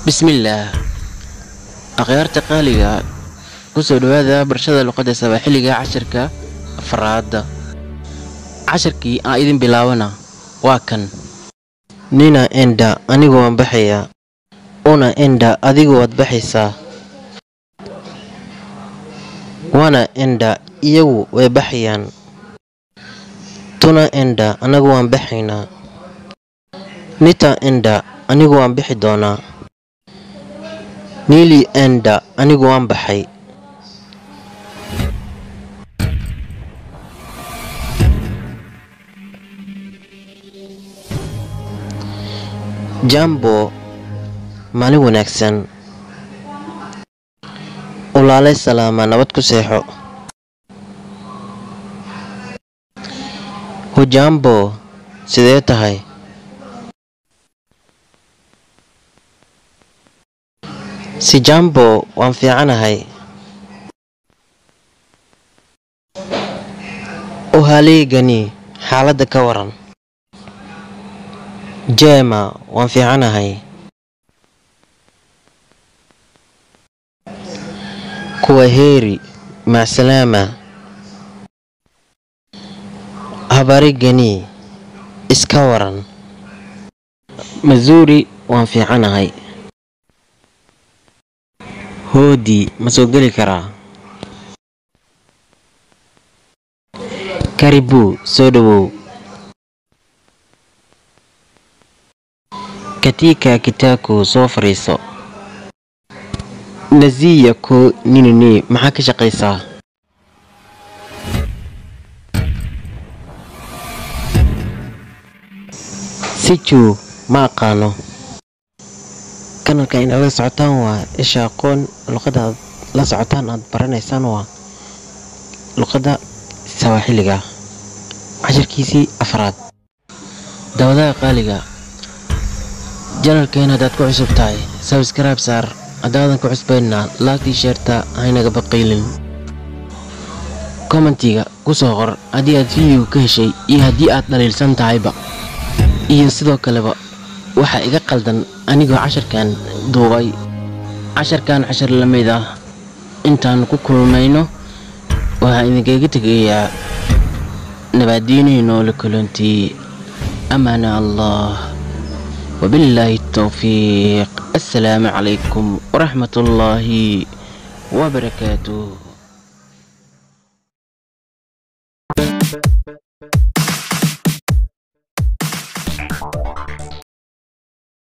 بسم الله. أخيارت قاليga kusoo dhawaada barashada luqadda Sawaaxiliga casharka afraad. Casharkii aan idin bilaabana waa kan. Nina enda anigu waan baxaya. Una enda adigu waad baxaysaa. Wana enda iyagu way baxayaan. Tuna enda anagu waan baxaynaa. Nita enda anigu waan bixi doonaa. Nili enda anigu waan baxay. Jambo maalin wanaagsan. Ulaalay salaama nabad ku seexo. Hujambo sidee tahay? Si jambo waan fiicanahay. Uhaleegani xaaladda ka waran. Jema waan fiicanahay. Kuwa heeri macsalaama. Habarigani iska waran. Mazuri waan fiicanahay. Hoodi ma soo geli karaa? Karibu soo dhawow. Katika kitako soo fariiso. Naziya ko ninini maxaa ka shaqaysaa? Sichu ma aqaano. kanalka inaad la socotaan waa isha aqoon luqadda la socotaan aad baranaysaan waa luqadda Sawaaxiliga casharkiisii afraad. Dawadaha qaaliga janalkeena hadaad ku cusub tahay subscribe saar. hadaadan ku cusbayna like iyo share haynaga baqiilin. commentiga ku soo qor haddii aad video ka heshay iyo haddii aad dhaliilsan tahayba, iyo sidoo kaleba waxa iga qaldan anigoo casharkan duubay. casharkan cashar la mid ah intaan ku kulmayno waxaan idinkaga tegayaa nabadiinayno la kulantii. amaana allah وبالله التوفيق. السلام عليكم ورحمة الله وبركاته.